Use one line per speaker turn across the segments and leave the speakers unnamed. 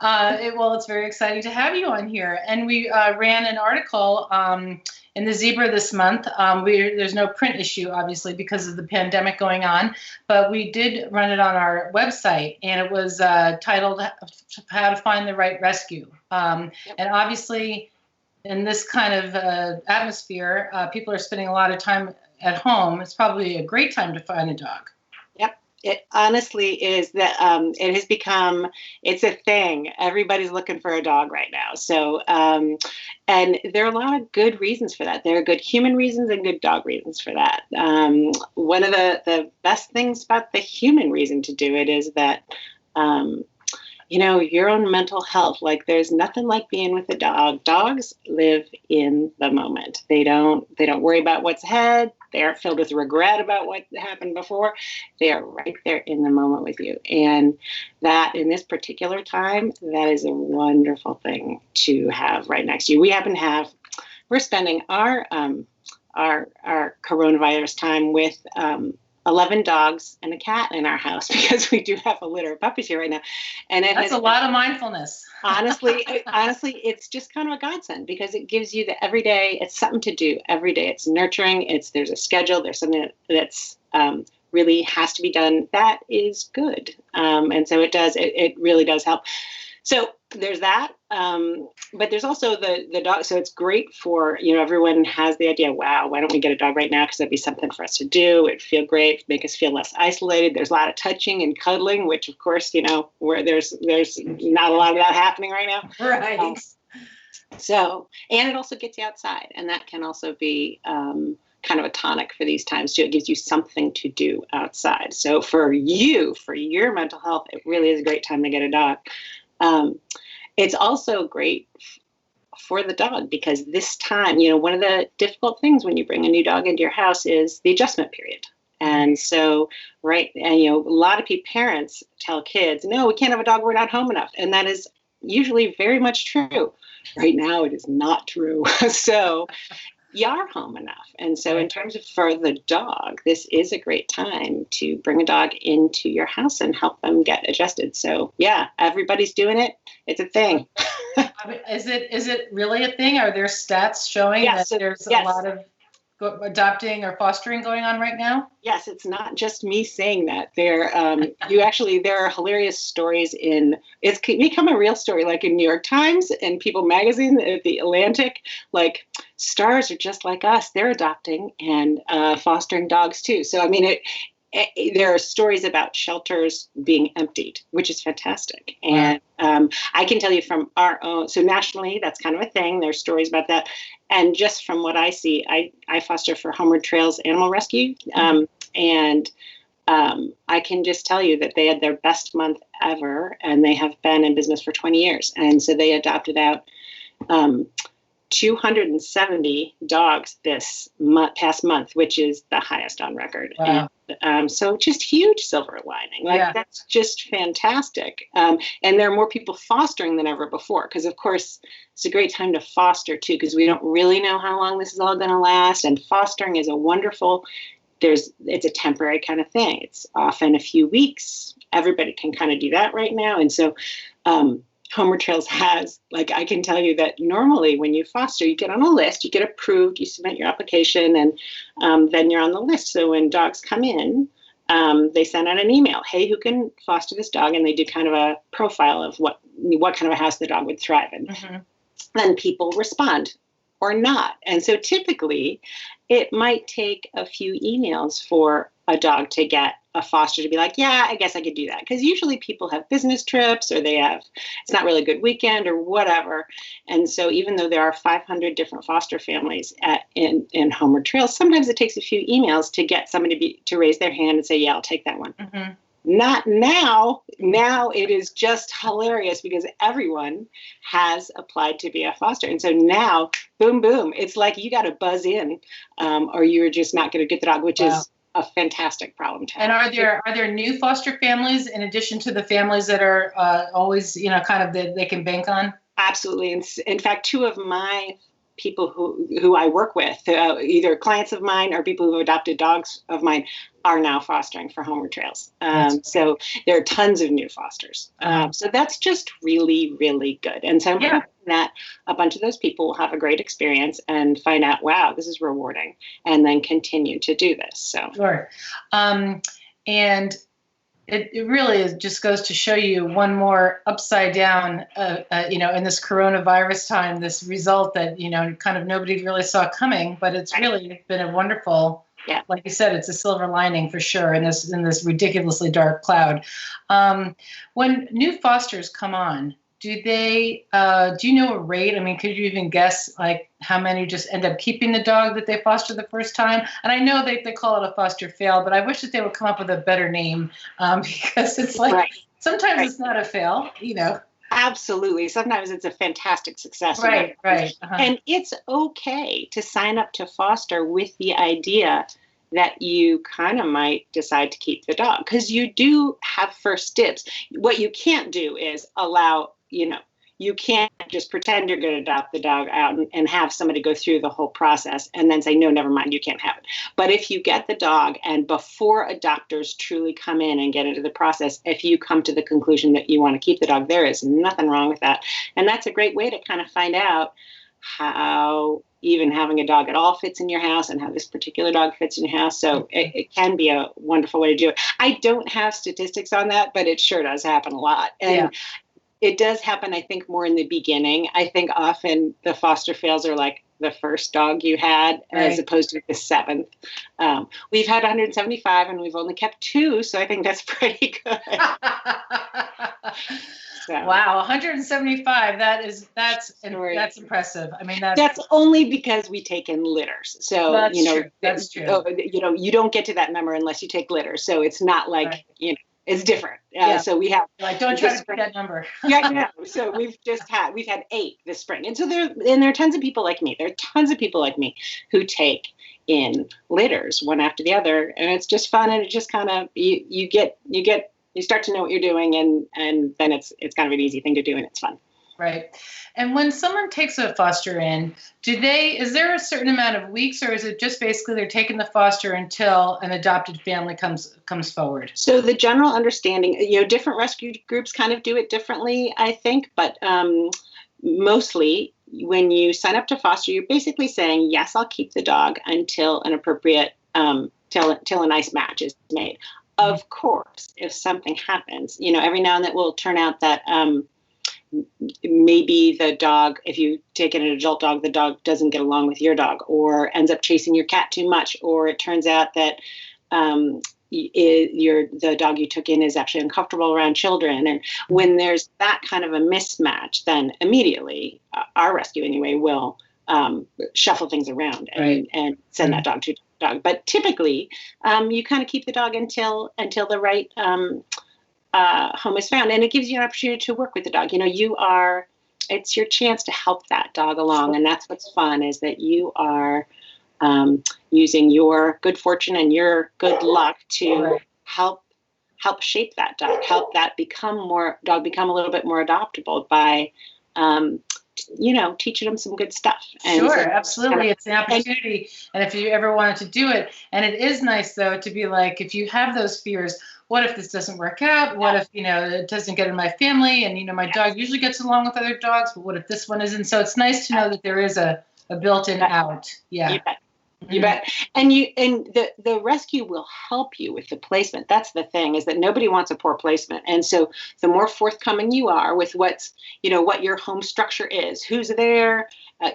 Well, it's very exciting to have you on here. And we ran an article in the Zebra this month. There's no print issue, obviously, because of the pandemic going on, but we did run it on our website, and it was titled How to Find the Right Rescue. And obviously, in this kind of atmosphere, people are spending a lot of time at home. It's probably a great time to find a dog.
Yep. It honestly is that it has become, it's a thing. Everybody's looking for a dog right now. So, and there are a lot of good reasons for that. There are good human reasons and good dog reasons for that. One of the best things about the human reason to do it is that, your own mental health, like there's nothing like being with a dog. Dogs live in the moment. They don't worry about what's ahead. They aren't filled with regret about what happened before. They are right there in the moment with you. And that in this particular time, that is a wonderful thing to have right next to you. We're spending our coronavirus time with 11 dogs and a cat in our house because we do have a litter of puppies here right now. And
that's a lot of mindfulness.
honestly, it's just kind of a godsend because it gives you the everyday, it's something to do every day. It's nurturing. There's a schedule. There's something that's really has to be done. That is good. And so it really does help. So there's that. But there's also the dog. So it's great for, everyone has the idea, wow, why don't we get a dog right now? Because that'd be something for us to do. It'd feel great, make us feel less isolated. There's a lot of touching and cuddling, which of course, where there's not a lot of that happening right now.
Right.
So, and it also gets you outside, and that can also be kind of a tonic for these times too. It gives you something to do outside. So for your mental health, it really is a great time to get a dog. It's also great for the dog because this time, one of the difficult things when you bring a new dog into your house is the adjustment period. And so, a lot of parents tell kids, no, we can't have a dog, we're not home enough. And that is usually very much true. Right now, it is not true. So you are home enough. And so in terms of for the dog, this is a great time to bring a dog into your house and help them get adjusted. So yeah, everybody's doing it. It's a thing.
Is it really a thing? Are there stats showing that there's a lot of adopting or fostering going on right now?
Yes, it's not just me saying that. There are hilarious stories it's become a real story, like in New York Times and People Magazine, The Atlantic, like stars are just like us. They're adopting and fostering dogs too. So, I mean, there are stories about shelters being emptied, which is fantastic. And I can tell you from our own, so nationally, that's kind of a thing. There's stories about that. And just from what I see, I foster for Homeward Trails Animal Rescue. And I can just tell you that they had their best month ever, and they have been in business for 20 years. And so they adopted out 270 dogs this past month, which is the highest on record.
Wow.
And, so just huge silver lining. That's just fantastic. And there are more people fostering than ever before, because of course it's a great time to foster too, because we don't really know how long this is all going to last. And fostering is it's a temporary kind of thing. It's often a few weeks. Everybody can kind of do that right now. And so, Homeward Trails has, I can tell you that normally when you foster, you get on a list, you get approved, you submit your application, and then you're on the list. So when dogs come in, they send out an email, hey, who can foster this dog? And they do kind of a profile of what kind of a house the dog would thrive in. Mm-hmm. Then people respond or not. And so typically it might take a few emails for a dog to get a foster to be like, yeah, I guess I could do that. Because usually people have business trips or it's not really a good weekend or whatever. And so even though there are 500 different foster families in Homeward Trails, sometimes it takes a few emails to get somebody to raise their hand and say, yeah, I'll take that one. Mm-hmm. Not now. Now it is just hilarious because everyone has applied to be a foster. And so now, boom, boom, it's like you got to buzz in or you're just not going to get the dog, which is a fantastic problem to have.
And are there new foster families in addition to the families that are always, kind of that they can bank on?
Absolutely. In fact, two of my people who I work with, either clients of mine or people who have adopted dogs of mine, are now fostering for Homeward Trails. So there are tons of new fosters. So that's just really, really good. And so I'm hoping that a bunch of those people will have a great experience and find out, wow, this is rewarding, and then continue to do this. So
sure. And it really just goes to show you one more upside down, in this coronavirus time, this result that, kind of nobody really saw coming, but it's really been a wonderful, like you said, it's a silver lining for sure in this ridiculously dark cloud. When new fosters come on, do you know a rate? I mean, could you even guess like how many just end up keeping the dog that they foster the first time? And I know they call it a foster fail, but I wish that they would come up with a better name, because it's like sometimes it's not a fail,
Absolutely. Sometimes it's a fantastic success.
Right.
And it's okay to sign up to foster with the idea that you kind of might decide to keep the dog, because you do have first dibs. What you can't do is allow, you can't just pretend you're going to adopt the dog out and have somebody go through the whole process and then say, no, never mind, you can't have it. But if you get the dog, and before adopters truly come in and get into the process, if you come to the conclusion that you want to keep the dog, there is nothing wrong with that. And that's a great way to kind of find out how even having a dog at all fits in your house and how this particular dog fits in your house. So it can be a wonderful way to do it. I don't have statistics on that, but it sure does happen a lot. And it does happen, I think, more in the beginning. I think often the foster fails are like the first dog you had, as opposed to the seventh. We've had 175 and we've only kept 2. So I think that's pretty good. So.
Wow, 175. That's impressive. I mean,
that's only because we take in litters. So
that's true.
You don't get to that number unless you take litters. So it's not like it's different. So we have
don't try to pick that number.
So we've had 8 this spring, and so there are tons of people like me. There are tons of people like me who take in litters one after the other, and it's just fun. And it just kind of you start to know what you're doing, and then it's kind of an easy thing to do, and it's fun.
Right. And when someone takes a foster in, is there a certain amount of weeks, or is it just basically they're taking the foster until an adopted family comes forward?
So the general understanding, different rescue groups kind of do it differently, I think, but mostly when you sign up to foster, you're basically saying, yes, I'll keep the dog until an appropriate, till a nice match is made. Of course, if something happens, every now and then it will turn out that maybe the dog, if you take in an adult dog, the dog doesn't get along with your dog, or ends up chasing your cat too much, or it turns out that the dog you took in is actually uncomfortable around children. And when there's that kind of a mismatch, then immediately our rescue anyway will shuffle things around and send that dog to dog. But typically, you kind of keep the dog until the right home is found, and it gives you an opportunity to work with the dog. It's your chance to help that dog along, and that's what's fun, is that you are using your good fortune and your good luck to help shape that dog, help that become a little bit more adoptable by teaching them some good stuff. And
sure, absolutely. It's an opportunity. And if you ever wanted to do it, and it is nice though, to be like, if you have those fears, what if this doesn't work out? What if, it doesn't get in my family? And, my dog usually gets along with other dogs, but what if this one isn't? So it's nice to know that there is a built-in out. Yeah.
You bet. You bet. And the rescue will help you with the placement. That's the thing, is that nobody wants a poor placement. And so the more forthcoming you are with what your home structure is, who's there,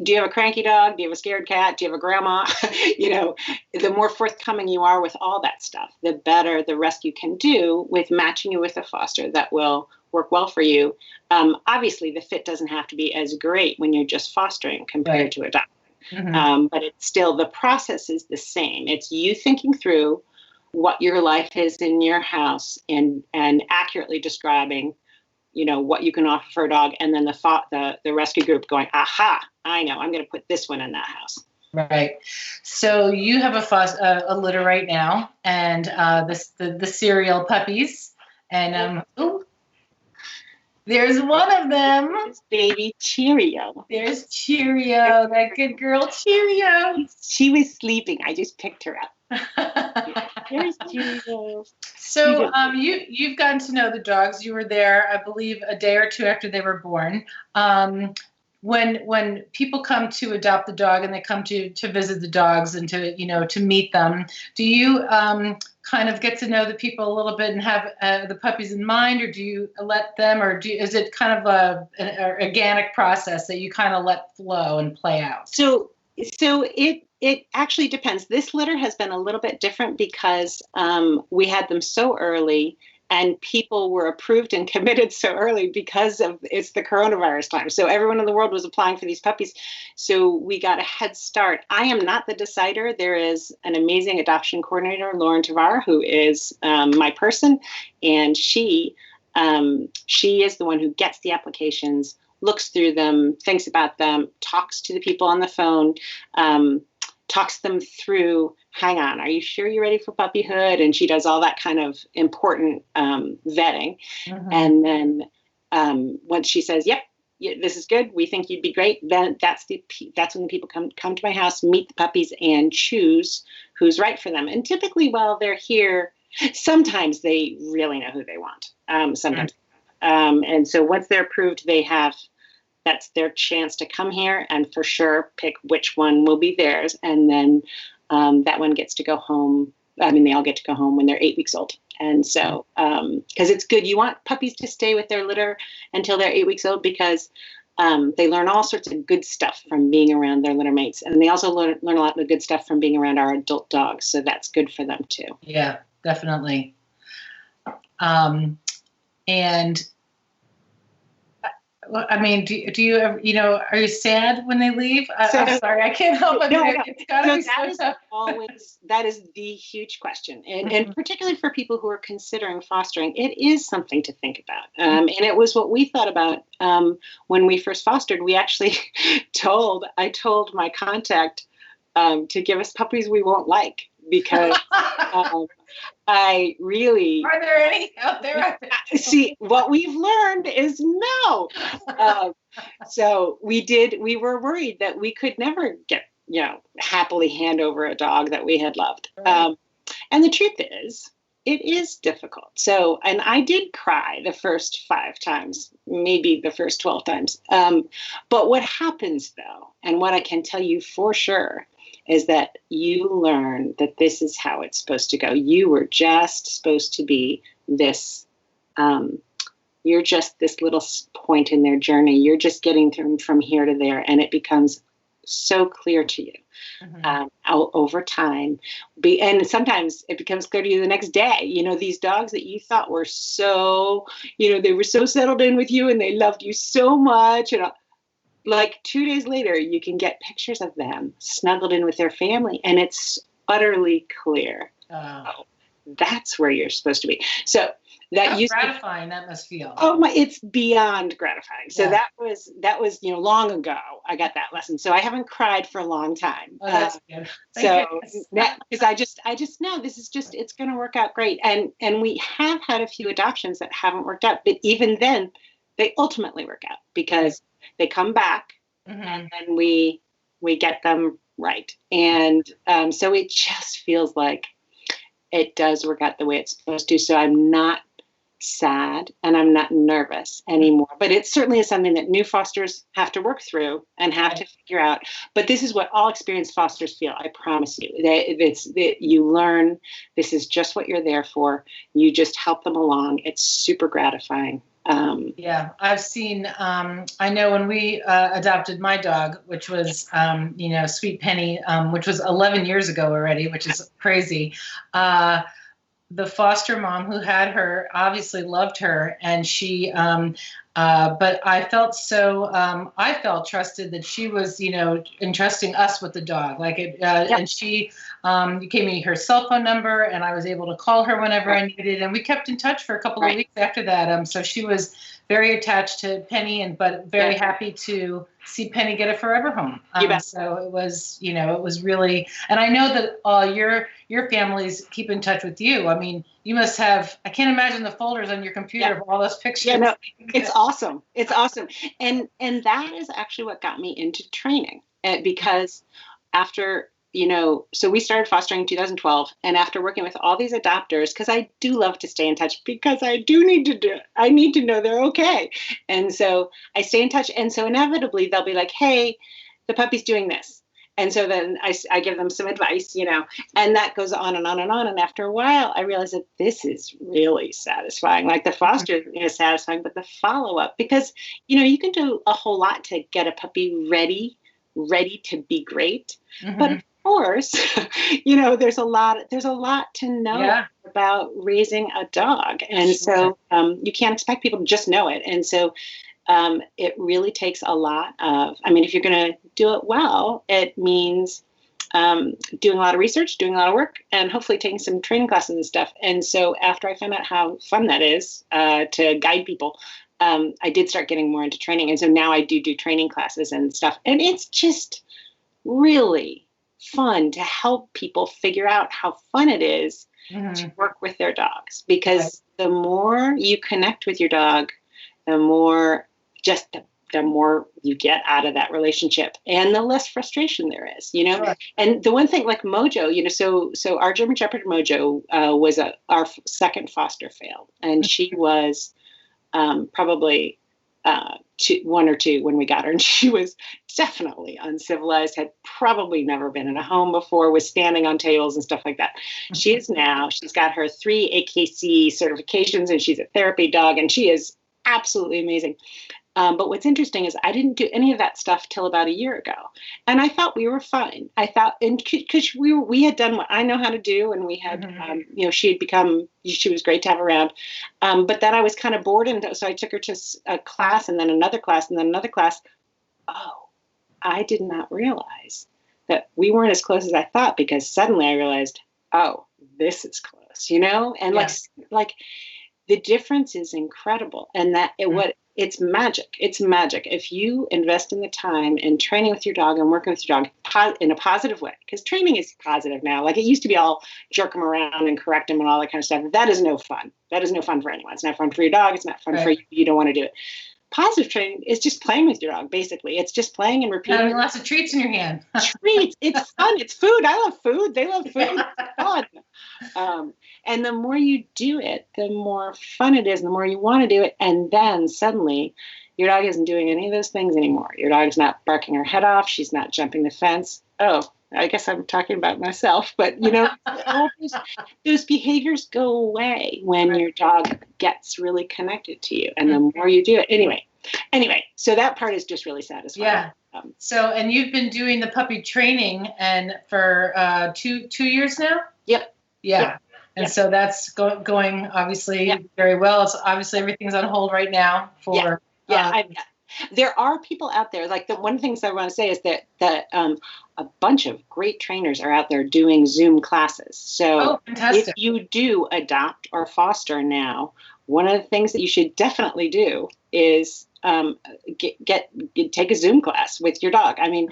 do you have a cranky dog? Do you have a scared cat? Do you have a grandma? The more forthcoming you are with all that stuff, the better the rescue can do with matching you with a foster that will work well for you. Obviously, the fit doesn't have to be as great when you're just fostering compared to adopting. Mm-hmm. But it's still, the process is the same. It's you thinking through what your life is in your house and accurately describing, what you can offer for a dog. And then the rescue group going, aha, I know, I'm going to put this one in that house.
Right. So you have a litter right now, and the serial puppies, and There's one of them.
It's baby Cheerio.
There's Cheerio, that good girl Cheerio.
She was sleeping. I just picked her up. There's Cheerio.
So you've gotten to know the dogs. You were there, I believe, a day or two after they were born. When people come to adopt the dog and they come to visit the dogs and to meet them, do you kind of get to know the people a little bit and have the puppies in mind, or do you let them, or is it kind of an organic process that you kind of let flow and play out?
So it actually depends. This litter has been a little bit different because we had them so early. And people were approved and committed so early because it's the coronavirus time. So everyone in the world was applying for these puppies. So we got a head start. I am not the decider. There is an amazing adoption coordinator, Lauren Tavar, who is my person. And she is the one who gets the applications, looks through them, thinks about them, talks to the people on the phone, talks them through, hang on, are you sure you're ready for puppyhood? And she does all that kind of important vetting. Mm-hmm. And then once she says, yep, this is good, we think you'd be great, then that's when the people come to my house, meet the puppies, and choose who's right for them. And typically while they're here, sometimes they really know who they want. Sometimes. Mm-hmm. And so once they're approved, that's their chance to come here and for sure pick which one will be theirs. And then that one gets to go home. I mean, they all get to go home when they're 8 weeks old. And so, because it's good, you want puppies to stay with their litter until they're 8 weeks old, because they learn all sorts of good stuff from being around their litter mates. And they also learn a lot of good stuff from being around our adult dogs. So that's good for them too.
Yeah, definitely. And I mean, do you ever, are you sad when they leave? I'm sorry, I can't help it. It's gotta be so tough.
That is the huge question. And particularly for people who are considering fostering, it is something to think about. And it was what we thought about when we first fostered. We actually I told my contact to give us puppies we won't like, because I really...
Are there any out there?
See, what we've learned is no. So we were worried that we could never get, happily hand over a dog that we had loved. Right. And the truth is, it is difficult. So, and I did cry the first 5 times, maybe the first 12 times. But what happens though, and what I can tell you for sure, is that you learn that this is how it's supposed to go. You were just supposed to be this, you're just this little point in their journey. You're just getting them from here to there, and it becomes so clear to you over time. And sometimes it becomes clear to you the next day. These dogs that you thought were so, they were so settled in with you and they loved you so much, like 2 days later, you can get pictures of them snuggled in with their family, and it's utterly clear. Oh, that's where you're supposed to be. So that
gratifying that must feel.
Oh my, it's beyond gratifying. So that was long ago. I got that lesson. So I haven't cried for a long time.
Oh, that's good.
Because I just know this is just, it's going to work out great. And we have had a few adoptions that haven't worked out, but even then, they ultimately work out because they come back and then we get them right. And so it just feels like it does work out the way it's supposed to. So I'm not sad and I'm not nervous anymore. But it certainly is something that new fosters have to work through and have to figure out. But this is what all experienced fosters feel. I promise you. You learn this is just what you're there for. You just help them along. It's super gratifying.
Yeah, I've seen, I know when we adopted my dog, which was, Sweet Penny, which was 11 years ago already, which is crazy. The foster mom who had her obviously loved her, and she, but I felt I felt trusted that she was, entrusting us with the dog. And she gave me her cell phone number, and I was able to call her whenever I needed. And we kept in touch for a couple of weeks after that. So she was very attached to Penny, but very happy to see Penny get a forever home. So it was, it was really, and I know that your families keep in touch with you. I mean, you must have, I can't imagine the folders on your computer of all those pictures.
Yeah, no, it's awesome. It's awesome. And that is actually what got me into training, because after, so we started fostering in 2012, and after working with all these adopters, because I do love to stay in touch, because I need to know they're okay. And so I stay in touch. And so inevitably they'll be like, hey, the puppy's doing this. And so then I give them some advice, and that goes on and on and on. And after a while, I realized that this is really satisfying. Like the foster is satisfying, but the follow-up, because, you can do a whole lot to get a puppy ready to be great. But of course, there's a lot to know about raising a dog. And so you can't expect people to just know it. And so it really takes a lot of, if you're going to do it well, it means doing a lot of research, doing a lot of work, and hopefully taking some training classes and stuff. And so after I found out how fun that is to guide people, I did start getting more into training. And so now I do training classes and stuff. And it's just really fun to help people figure out how fun it is to work with their dogs. Because the more you connect with your dog, the more the more you get out of that relationship, and the less frustration there is, Sure. And the one thing, like Mojo, so our German Shepherd Mojo was our second foster fail, and she was probably 1 or 2 when we got her, and she was definitely uncivilized, had probably never been in a home before, was standing on tables and stuff like that. She is now, she's got her 3 AKC certifications, and she's a therapy dog, and she is absolutely amazing. But what's interesting is I didn't do any of that stuff till about a year ago. And I thought we were fine. I thought, and because we had done what I know how to do, and we had, she was great to have around. But then I was kind of bored. And so I took her to a class, and then another class, and then another class. Oh, I did not realize that we weren't as close as I thought, because suddenly I realized, oh, this is close, and like the difference is incredible. And that it's magic. It's magic. If you invest in the time in training with your dog and working with your dog in a positive way, because training is positive now. Like it used to be all jerk them around and correct them and all that kind of stuff. That is no fun. That is no fun for anyone. It's not fun for your dog. It's not fun for you. You don't want to do it. Positive training is just playing with your dog, basically. It's just playing and repeating.
Having lots of treats in your hand.
Treats. It's fun. It's food. I love food. They love food. It's fun. And the more you do it, the more fun it is, and the more you want to do it. And then suddenly your dog isn't doing any of those things anymore. Your dog's not barking her head off. She's not jumping the fence. Oh, I guess I'm talking about myself, but all those behaviors go away when your dog gets really connected to you, and the more you do it. Anyway, so that part is just really satisfying.
Yeah. So, and you've been doing the puppy training and for 2 years now?
Yep.
Yeah. And so that's going obviously very well. It's obviously everything's on hold right now for.
There are people out there, like the one of the things I want to say is that a bunch of great trainers are out there doing Zoom classes. So if you do adopt or foster now, one of the things that you should definitely do is take a Zoom class with your dog. I mean,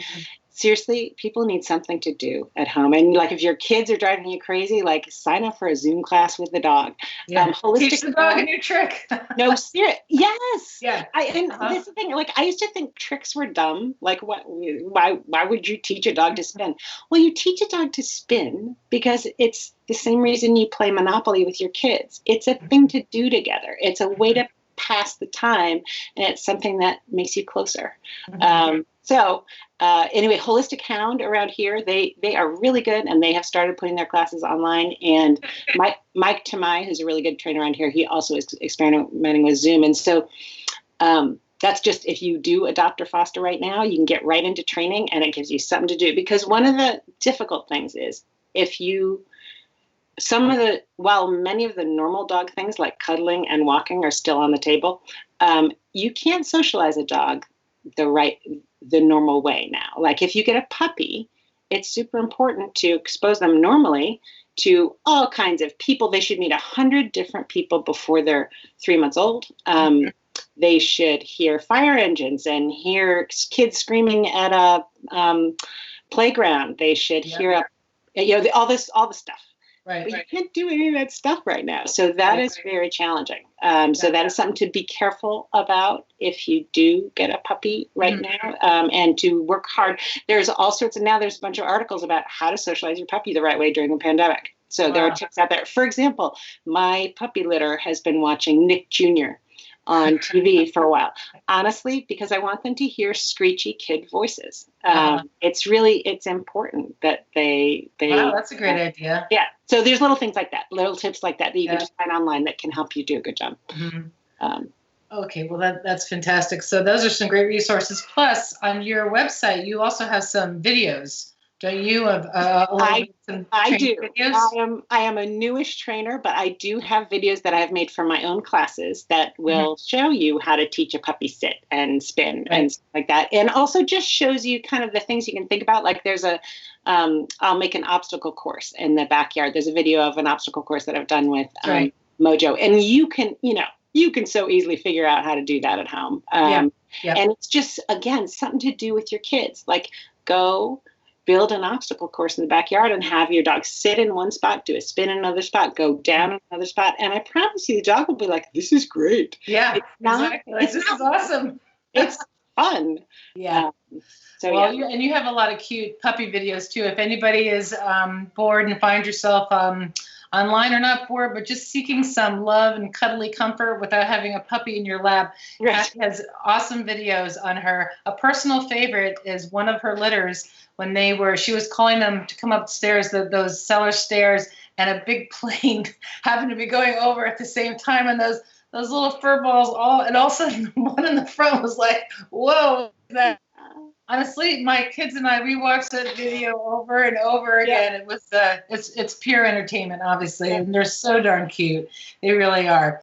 seriously, people need something to do at home. And like if your kids are driving you crazy, like sign up for a Zoom class with the dog.
Yeah. Teach the dog a new trick.
No, serious. Yes.
Yeah.
This is the thing. Like I used to think tricks were dumb. Like why would you teach a dog to spin? Well, you teach a dog to spin because it's the same reason you play Monopoly with your kids. It's a thing to do together. It's a way to pass the time, and it's something that makes you closer. Anyway, Holistic Hound around here, they are really good, and they have started putting their classes online. And Mike Tamai, who's a really good trainer around here, he also is experimenting with Zoom. And so that's just, if you do adopt or foster right now, you can get right into training, and it gives you something to do. Because one of the difficult things is while many of the normal dog things like cuddling and walking are still on the table, you can't socialize a dog the normal way now. Like if you get a puppy, it's super important to expose them normally to all kinds of people. They should meet 100 different people before they're 3 months old. They should hear fire engines and hear kids screaming at a playground. They should hear, all the stuff.
Right.
But you can't do any of that stuff right now. So that is very challenging. So that is something to be careful about if you do get a puppy right now, and to work hard. There's all sorts of, now there's a bunch of articles about how to socialize your puppy the right way during the pandemic. So there are tips out there. For example, my puppy litter has been watching Nick Jr. on TV for a while, honestly, because I want them to hear screechy kid voices. It's important that they
wow, that's a great idea.
Yeah. So there's little things like that, little tips like that you can just find online that can help you do a good job.
Okay, well, that's fantastic. So those are some great resources. Plus, on your website, you also have some videos. Don't you?
I do.
Videos?
I am a newish trainer, but I do have videos that I've made for my own classes that will show you how to teach a puppy sit and spin and stuff like that. And also just shows you kind of the things you can think about. Like there's I'll make an obstacle course in the backyard. There's a video of an obstacle course that I've done with Mojo. And you can so easily figure out how to do that at home. And it's just, again, something to do with your kids. Like go build an obstacle course in the backyard and have your dog sit in one spot, do a spin in another spot, go down in another spot. And I promise you, the dog will be like, this is great.
Yeah, exactly. This is awesome.
It's fun.
Yeah. And you have a lot of cute puppy videos too. If anybody is bored and find yourself online or not bored, but just seeking some love and cuddly comfort without having a puppy in your lap, Kat has awesome videos on her. A personal favorite is one of her litters when she was calling them to come upstairs, those cellar stairs, and a big plane happened to be going over at the same time, and those little fur balls all of a sudden one in the front was like, whoa, honestly, my kids and I, we watched that video over and over again. It was it's pure entertainment, obviously, and they're so darn cute. They really are.